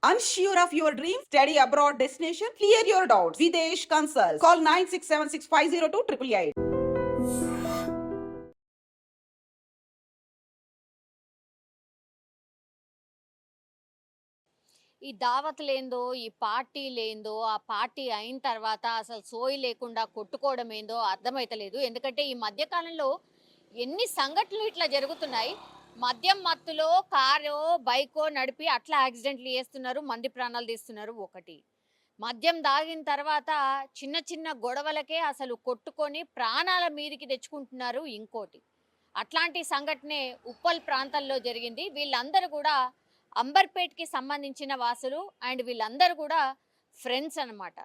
Unsure of your dream? Study abroad destination? Clear your doubts. Videsh Consult. Call 9676502888. ఈ దావతులేందో, ఈ పార్టీలేందో, ఆ party అయిన తర్వాత అసలు సోయి లేకుండా కొట్టుకోవడం ఏందో అర్థమైతలేదు. ఎందుకంటే ఈ మధ్య కాలంలో ఎన్ని సంఘటనలు ఇట్లా జరుగుతున్నాయి. మద్యం మత్తులో కారో, బైకో నడిపి అట్లా యాక్సిడెంట్లు చేస్తున్నారు. మంది ప్రాణాలు తీస్తున్నారు ఒకటి. మద్యం తాగిన తర్వాత చిన్న చిన్న గొడవలకే అసలు కొట్టుకొని ప్రాణాల మీదికి తెచ్చుకుంటున్నారు ఇంకోటి. అట్లాంటి సంఘటనే ఉప్పల్ ప్రాంతంలో జరిగింది. వీళ్ళందరూ కూడా అంబర్పేట్‌కి సంబంధించిన వాసులు అండ్ వీళ్ళందరూ కూడా ఫ్రెండ్స్ అన్నమాట.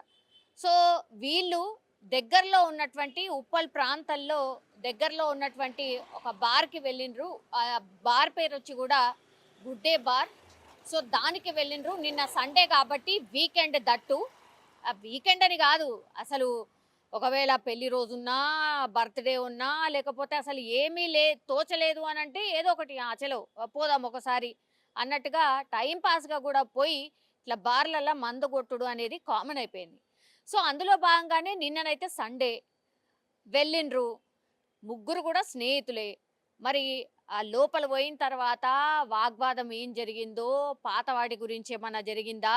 సో, వీళ్ళు దగ్గరలో ఉన్నటువంటి ఉప్పల్ ప్రాంతంలో దగ్గరలో ఉన్నటువంటి ఒక బార్‌కి వెళ్ళిండ్రు. ఆ బార్ పేరొచ్చి కూడా గుడ్ డే బార్. సో, దానికి వెళ్ళిండ్రు. నిన్న సండే కాబట్టి వీకెండ్ దట్టు. వీకెండ్ అని కాదు. అసలు ఒకవేళ పెళ్లి రోజున్నా, బర్త్‌డే ఉన్నా లేకపోతే అసలు ఏమీ తోచలేదు అనంటే ఏదో ఒకటి చలో పోదాం ఒకసారి అన్నట్టుగా టైం పాస్‌గా కూడా పోయి ఇట్లా బార్‌లల్ల మందు కొట్టుడు అనేది కామన్ అయిపోయింది. సో, అందులో భాగంగానే నిన్ననైతే సండే వెళ్ళిండ్రు. ముగ్గురు కూడా స్నేహితులే. మరి ఆ లోపల పోయిన తర్వాత వాగ్వాదం ఏం జరిగిందో, పాత వాటి గురించి ఏమన్నా జరిగిందా?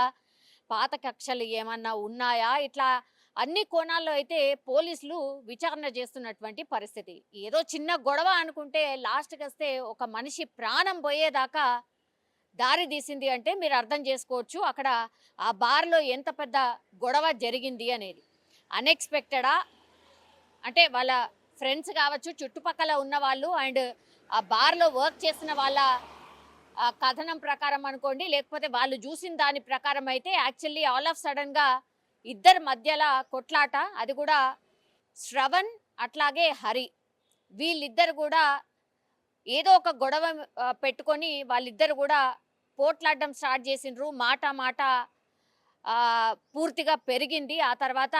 పాత కక్షలు ఏమన్నా ఉన్నాయా? ఇట్లా అన్ని కోణాల్లో అయితే పోలీసులు విచారణ చేస్తున్నటువంటి పరిస్థితి. ఏదో చిన్న గొడవ అనుకుంటే లాస్ట్‌కొస్తే ఒక మనిషి ప్రాణం పోయేదాకా దారి తీసింది అంటే మీరు అర్థం చేసుకోవచ్చు. అక్కడ ఆ బార్‌లో ఎంత పెద్ద గొడవ జరిగింది అనేది. అన్‌ఎక్స్‌పెక్టెడా? అంటే వాళ్ళ ఫ్రెండ్స్ కావచ్చు, చుట్టుపక్కల ఉన్నవాళ్ళు అండ్ ఆ బార్‌లో వర్క్ చేసిన వాళ్ళ కథనం ప్రకారం అనుకోండి, లేకపోతే వాళ్ళు చూసిన దాని ప్రకారం అయితే యాక్చువల్లీ ఆల్ ఆఫ్ సడెన్‌గా ఇద్దరి మధ్యల కొట్లాట. అది కూడా శ్రవణ్ అట్లాగే హరి. వీళ్ళిద్దరు కూడా ఏదో ఒక గొడవ పెట్టుకొని వాళ్ళిద్దరు కూడా పోట్లాడడం స్టార్ట్ చేసిండ్రు. మాట మాట పూర్తిగా పెరిగింది. ఆ తర్వాత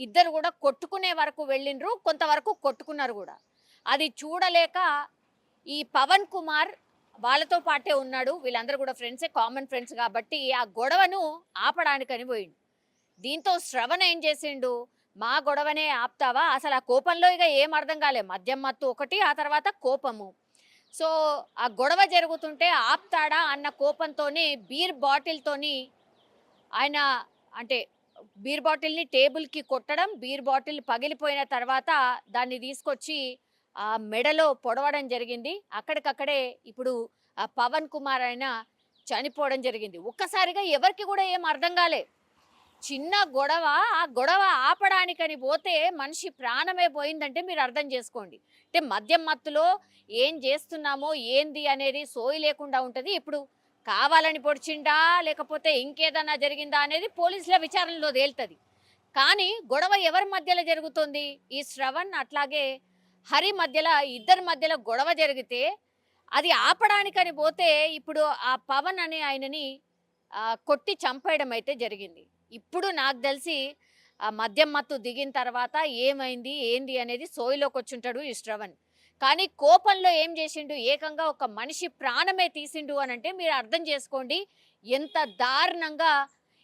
ఇద్దరు కూడా కొట్టుకునే వరకు వెళ్ళిండ్రు. కొంతవరకు కొట్టుకున్నారు కూడా. అది చూడలేక ఈ పవన్ కుమార్ వాళ్ళతో పాటే ఉన్నాడు. వీళ్ళందరూ కూడా ఫ్రెండ్సే, కామన్ ఫ్రెండ్స్ కాబట్టి ఆ గొడవను ఆపడానికని పోయిండు. దీంతో శ్రవణ్ ఏం చేసిండు, మా గొడవనే ఆపుతావా? అసలు ఆ కోపంలో ఇక ఏం అర్థం కాలే. మద్యం మత్తు ఒకటి, ఆ తర్వాత కోపము. సో ఆ గొడవ జరుగుతుంటే ఆపుతాడా అన్న కోపంతోనే బీర్ బాటిల్‌తోని ఆయన అంటే బీర్ బాటిల్‌ని టేబుల్‌కి కొట్టడం, బీర్ బాటిల్ పగిలిపోయిన తర్వాత దాన్ని తీసుకొచ్చి మెడలో పొడవడం జరిగింది. అక్కడికక్కడే ఇప్పుడు పవన్ కుమార్ ఆయన చనిపోవడం జరిగింది. ఒక్కసారిగా ఎవరికి కూడా ఏం అర్థం కాలే. చిన్న గొడవ, ఆ గొడవ ఆపడానికని పోతే మనిషి ప్రాణమే పోయిందంటే మీరు అర్థం చేసుకోండి. అంటే మద్యం మత్తులో ఏం చేస్తున్నామో ఏంది అనేది సోయి లేకుండా ఉంటది. ఇప్పుడు కావాలని పొడిచిండా లేకపోతే ఇంకేదన్నా జరిగిందా అనేది పోలీసుల విచారణలో తేలుతది. కానీ గొడవ ఎవరి మధ్యలో జరుగుతుంది? ఈ శ్రవణ్ అట్లాగే హరి మధ్యలో, ఇద్దరి మధ్యలో గొడవ జరిగితే అది ఆపడానికని పోతే ఇప్పుడు ఆ పవన్ అనే ఆయనని కొట్టి చంపేయడం అయితే జరిగింది. ఇప్పుడు నాకు తెలిసి ఆ మద్యం మత్తు దిగిన తర్వాత ఏమైంది ఏంది అనేది సోయిలోకి వచ్చుంటాడు ఈ శ్రవణ్. కానీ కోపంలో ఏం చేసిండు, ఏకంగా ఒక మనిషి ప్రాణమే తీసిండు అని అంటే మీరు అర్థం చేసుకోండి ఎంత దారుణంగా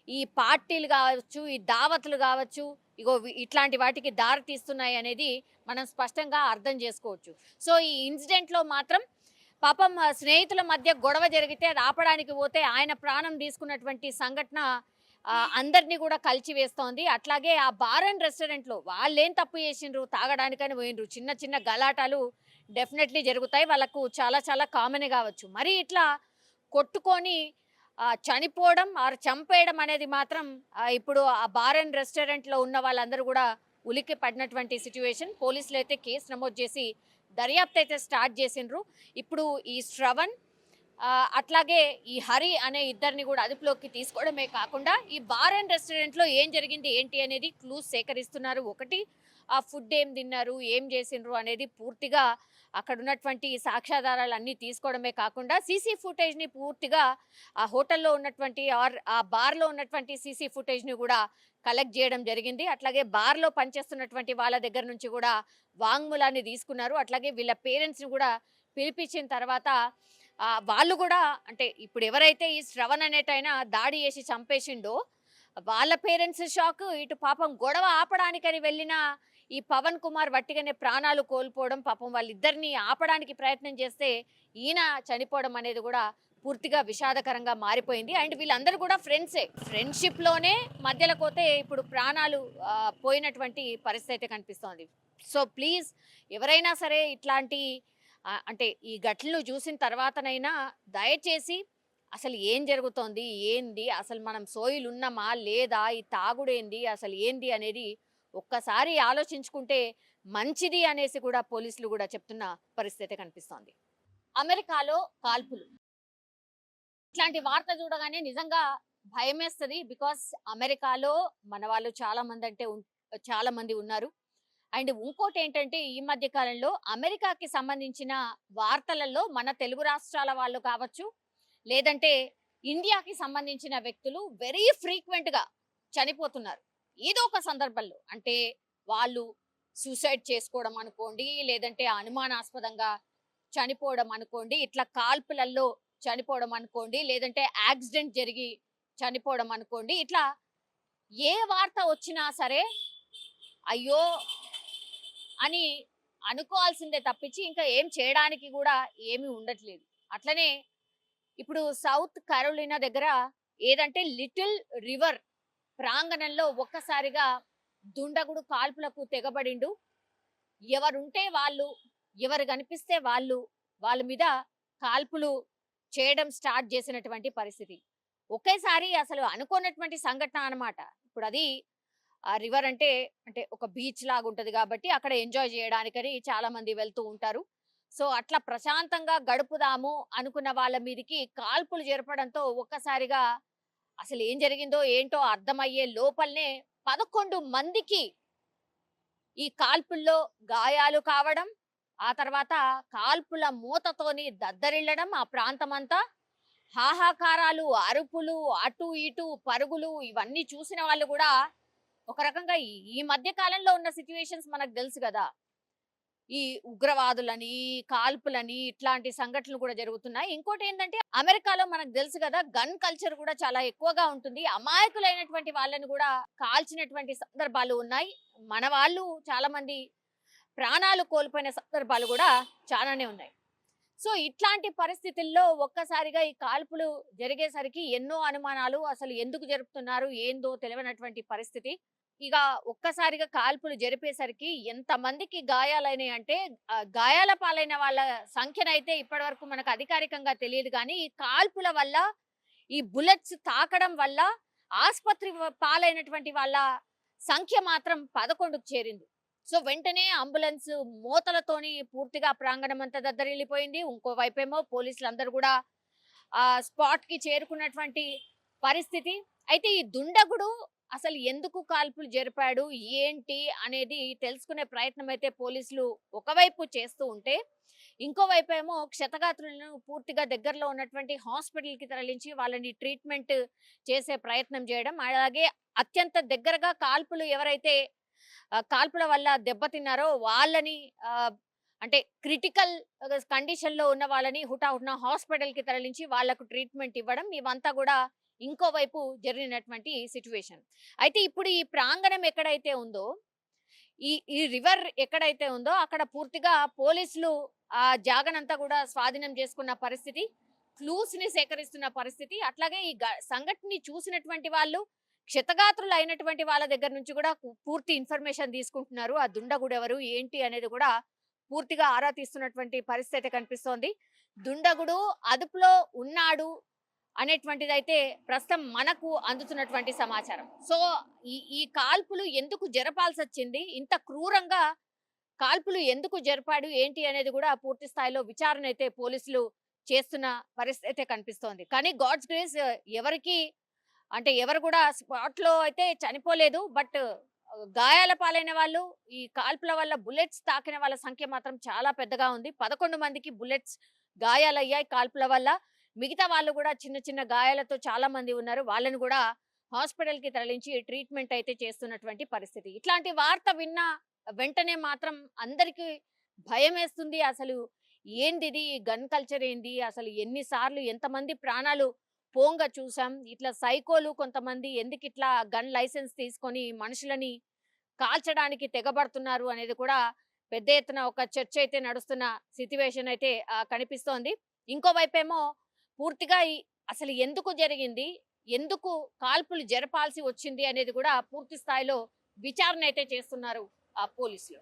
ఈ పార్టీలు కావచ్చు, ఈ దావతులు కావచ్చు, ఇగో ఇట్లాంటి వాటికి దారి తీస్తున్నాయి అనేది మనం స్పష్టంగా అర్థం చేసుకోవచ్చు. సో ఈ ఇన్సిడెంట్లో మాత్రం పాపం స్నేహితుల మధ్య గొడవ జరిగితే అది ఆపడానికి పోతే ఆయన ప్రాణం తీసుకున్నటువంటి సంఘటన అందరినీ కూడా కలిచివేస్తోంది. అట్లాగే ఆ బార్ అండ్ రెస్టారెంట్‌లో వాళ్ళేం తప్పు చేసిండ్రు, తాగడానికని పోయిండ్రు. చిన్న చిన్న గలాటాలు డెఫినెట్‌లీ జరుగుతాయి. వాళ్ళకు చాలా చాలా కామనే కావచ్చు. మరి ఇట్లా కొట్టుకొని చనిపోవడం ఆర్ చంపేయడం అనేది మాత్రం ఇప్పుడు ఆ బార్ అండ్ రెస్టారెంట్‌లో ఉన్న వాళ్ళందరూ కూడా ఉలిక్కి పడినటువంటి సిట్యుయేషన్. పోలీసులైతే కేసు నమోదు చేసి దర్యాప్తు అయితే స్టార్ట్ చేసిండ్రు. ఇప్పుడు ఈ శ్రవణ్ అట్లాగే ఈ హరి అనే ఇద్దరిని కూడా అదుపులోకి తీసుకోవడమే కాకుండా ఈ బార్ అండ్ రెస్టారెంట్లో ఏం జరిగింది ఏంటి అనేది క్లూస్ సేకరిస్తున్నారు. ఒకటి ఆ ఫుడ్ ఏం తిన్నారు, ఏం చేసిండ్రు అనేది పూర్తిగా అక్కడ ఉన్నటువంటి సాక్ష్యాధారాలు అన్నీ తీసుకోవడమే కాకుండా సీసీ ఫుటేజ్ని పూర్తిగా ఆ హోటల్లో ఉన్నటువంటి ఆర్ ఆ బార్లో ఉన్నటువంటి సీసీ ఫుటేజ్ని కూడా కలెక్ట్ చేయడం జరిగింది. అట్లాగే బార్లో పనిచేస్తున్నటువంటి వాళ్ళ దగ్గర నుంచి కూడా వాంగ్మూలాన్ని తీసుకున్నారు. అట్లాగే వీళ్ళ పేరెంట్స్ని కూడా పిలిపించిన తర్వాత వాళ్ళు కూడా అంటే ఇప్పుడు ఎవరైతే ఈ శ్రవణ్ అనేటైనా దాడి చేసి చంపేసిండో వాళ్ళ పేరెంట్స్ షాక్, ఇటు పాపం గొడవ ఆపడానికని వెళ్ళిన ఈ పవన్ కుమార్ వట్టిగానే ప్రాణాలు కోల్పోవడం, పాపం వాళ్ళిద్దరిని ఆపడానికి ప్రయత్నం చేస్తే ఈయన చనిపోవడం అనేది కూడా పూర్తిగా విషాదకరంగా మారిపోయింది. అండ్ వీళ్ళందరూ కూడా ఫ్రెండ్సే, ఫ్రెండ్షిప్ లోనే మధ్యలో పోతే ఇప్పుడు ప్రాణాలు పోయినటువంటి పరిస్థితి అయితే కనిపిస్తోంది. సో ప్లీజ్ ఎవరైనా సరే ఇట్లాంటి అంటే ఈ ఘటనలు చూసిన తర్వాతనైనా దయచేసి అసలు ఏం జరుగుతోంది? ఏంది? అసలు మనం సోయిలున్నామా? లేదా? ఈ తాగుడేంది? అసలు ఏంది అనేది ఒక్కసారి ఆలోచించుకుంటే మంచిది అనేసి కూడా పోలీసులు కూడా చెప్తున్న పరిస్థితి కనిపిస్తోంది. అమెరికాలో కాల్పులు. ఇట్లాంటి వార్త చూడగానే నిజంగా భయమేస్తది. బికాస్ అమెరికాలో మన వాళ్ళు చాలా మంది ఉన్నారు. అండ్ ఇంకోటేంటంటే ఈ మధ్య కాలంలో అమెరికాకి సంబంధించిన వార్తలలో మన తెలుగు రాష్ట్రాల వాళ్ళు కావచ్చు, లేదంటే ఇండియాకి సంబంధించిన వ్యక్తులు వెరీ ఫ్రీక్వెంట్‌గా చనిపోతున్నారు. ఏదో ఒక సందర్భంలో. అంటే వాళ్ళు సూసైడ్ చేసుకోవడం అనుకోండి, లేదంటే అనుమానాస్పదంగా చనిపోవడం అనుకోండి, ఇట్లా కాల్పులలో చనిపోవడం అనుకోండి, లేదంటే యాక్సిడెంట్ జరిగి చనిపోవడం అనుకోండి. ఇట్లా ఏ వార్త వచ్చినా సరే అయ్యో అని అనుకోవాల్సిందే తప్పించి ఇంకా ఏం చేయడానికి కూడా ఏమీ ఉండట్లేదు. అట్లనే ఇప్పుడు సౌత్ కరోలినా దగ్గర ఏదంటే లిటిల్ రివర్ ప్రాంగణంలో ఒక్కసారిగా దుండగుడు కాల్పులకు తెగబడిండు. ఎవరుంటే వాళ్ళు, ఎవరు కనిపిస్తే వాళ్ళు, వాళ్ళ మీద కాల్పులు చేయడం స్టార్ట్ చేసినటువంటి పరిస్థితి. ఒకేసారి అసలు అనుకోనటువంటి సంఘటన అన్నమాట. ఇప్పుడు అది ఆ రివర్ అంటే అంటే ఒక బీచ్ లాగా ఉంటది కాబట్టి అక్కడ ఎంజాయ్ చేయడానికని చాలా మంది వెళ్తూ ఉంటారు. సో అట్లా ప్రశాంతంగా గడుపుదాము అనుకున్న వాళ్ళ మీదకి కాల్పులు జరపడంతో ఒక్కసారిగా అసలు ఏం జరిగిందో ఏంటో అర్థమయ్యే లోపలనే 11 మందికి ఈ కాల్పుల్లో గాయాలు కావడం, ఆ తర్వాత కాల్పుల మూతతోని దద్దరిల్లడం, ఆ ప్రాంతమంతా హాహాకారాలు, అరుపులు, అటు ఇటు పరుగులు ఇవన్నీ చూసిన వాళ్ళు కూడా ఒక రకంగా ఈ మధ్య కాలంలో ఉన్న సిట్యుయేషన్స్ మనకు తెలుసు కదా. ఈ ఉగ్రవాదులని, కాల్పులని ఇట్లాంటి సంఘటనలు కూడా జరుగుతున్నాయి. ఇంకోటి ఏంటంటే అమెరికాలో మనకు తెలుసు కదా, గన్ కల్చర్ కూడా చాలా ఎక్కువగా ఉంటుంది. అమాయకులైనటువంటి వాళ్ళని కూడా కాల్చినటువంటి సందర్భాలు ఉన్నాయి. మన వాళ్ళు చాలా మంది ప్రాణాలు కోల్పోయిన సందర్భాలు కూడా చాలానే ఉన్నాయి. సో ఇట్లాంటి పరిస్థితుల్లో ఒక్కసారిగా ఈ కాల్పులు జరిగేసరికి ఎన్నో అనుమానాలు, అసలు ఎందుకు జరుపుతున్నారు ఏందో తెలియనటువంటి పరిస్థితి. ఇక ఒక్కసారిగా కాల్పులు జరిపేసరికి ఎంతమందికి గాయాలైనాయి అంటే గాయాల పాలైన వాళ్ళ సంఖ్యనైతే ఇప్పటి వరకు మనకు అధికారికంగా తెలియదు. కానీ ఈ కాల్పుల వల్ల, ఈ బుల్లెట్స్ తాకడం వల్ల ఆసుపత్రి పాలైనటువంటి వాళ్ళ సంఖ్య మాత్రం 11కు చేరింది. సో వెంటనే అంబులెన్స్ మోతలతోని పూర్తిగా ప్రాంగణం అంతా దద్దరిల్లిపోయింది. ఇంకోవైపేమో పోలీసులందరూ కూడా స్పాట్ కి చేరుకున్నటువంటి పరిస్థితి. అయితే ఈ దుండగుడు అసలు ఎందుకు కాల్పులు జరిపాడు ఏంటి అనేది తెలుసుకునే ప్రయత్నం అయితే పోలీసులు ఒకవైపు చేస్తూ ఉంటే, ఇంకోవైపు ఏమో క్షతగాత్రులను పూర్తిగా దగ్గరలో ఉన్నటువంటి హాస్పిటల్ కి తరలించి వాళ్ళని ట్రీట్మెంట్ చేసే ప్రయత్నం చేయడం, అలాగే అత్యంత దగ్గరగా కాల్పులు ఎవరైతే కాల్పుల వల్ల దెబ్బతిన్నారో వాళ్ళని అంటే క్రిటికల్ కండిషన్ లో ఉన్న వాళ్ళని హుటాహుటిన హాస్పిటల్ కి తరలించి వాళ్లకు ట్రీట్మెంట్ ఇవ్వడం, ఇవంతా కూడా ఇంకోవైపు జరిగినటువంటి సిచ్యువేషన్. అయితే ఇప్పుడు ఈ ప్రాంగణం ఎక్కడైతే ఉందో, ఈ రివర్ ఎక్కడైతే ఉందో అక్కడ పూర్తిగా పోలీసులు ఆ జాగనంతా కూడా స్వాధీనం చేసుకున్న పరిస్థితి, క్లూస్ ని సేకరిస్తున్న పరిస్థితి. అట్లాగే ఈ సంఘటనని చూసినటువంటి వాళ్ళు, క్షతగాత్రులు అయినటువంటి వాళ్ళ దగ్గర నుంచి కూడా పూర్తి ఇన్ఫర్మేషన్ తీసుకుంటున్నారు. ఆ దుండగుడు ఎవరు ఏంటి అనేది కూడా పూర్తిగా ఆరా తీస్తున్నటువంటి పరిస్థితి కనిపిస్తోంది. దుండగుడు అదుపులో ఉన్నాడు అనేటువంటిది అయితే ప్రస్తుతం మనకు అందుతున్నటువంటి సమాచారం. సో ఈ కాల్పులు ఎందుకు జరపాల్సి వచ్చింది, ఇంత క్రూరంగా కాల్పులు ఎందుకు జరిపాడు ఏంటి అనేది కూడా పూర్తి స్థాయిలో విచారణ అయితే పోలీసులు చేస్తున్న పరిస్థితి కనిపిస్తోంది. కానీ గాడ్స్ గ్రేస్ ఎవరికి అంటే ఎవరు కూడా స్పాట్ లో అయితే చనిపోలేదు. బట్ గాయాల పాలైన వాళ్ళు, ఈ కాల్పుల వల్ల బుల్లెట్స్ తాకిన వాళ్ళ సంఖ్య మాత్రం చాలా పెద్దగా ఉంది. 11 మందికి బుల్లెట్స్ గాయాలయ్యాయి కాల్పుల వల్ల. మిగతా వాళ్ళు కూడా చిన్న చిన్న గాయాలతో చాలా మంది ఉన్నారు. వాళ్ళని కూడా హాస్పిటల్ కి తరలించి ట్రీట్మెంట్ అయితే చేస్తున్నటువంటి పరిస్థితి. ఇట్లాంటి వార్త విన్న వెంటనే మాత్రం అందరికీ భయం వేస్తుంది. అసలు ఏందిది గన్ కల్చర్ ఏంది, అసలు ఎన్నిసార్లు ఎంతమంది ప్రాణాలు పోంగా చూసాం, ఇట్లా సైకోలు కొంతమంది ఎందుకు ఇట్లా గన్ లైసెన్స్ తీసుకొని మనుషులని కాల్చడానికి తెగబడుతున్నారు అనేది కూడా పెద్ద ఎత్తున ఒక చర్చ అయితే నడుస్తున్న సిచ్యువేషన్ అయితే కనిపిస్తోంది. ఇంకోవైపేమో పూర్తిగా అసలు ఎందుకు జరిగింది, ఎందుకు కాల్పులు జరపాల్సి వచ్చింది అనేది కూడా పూర్తి స్థాయిలో విచారణ అయితే చేస్తున్నారు పోలీసులు.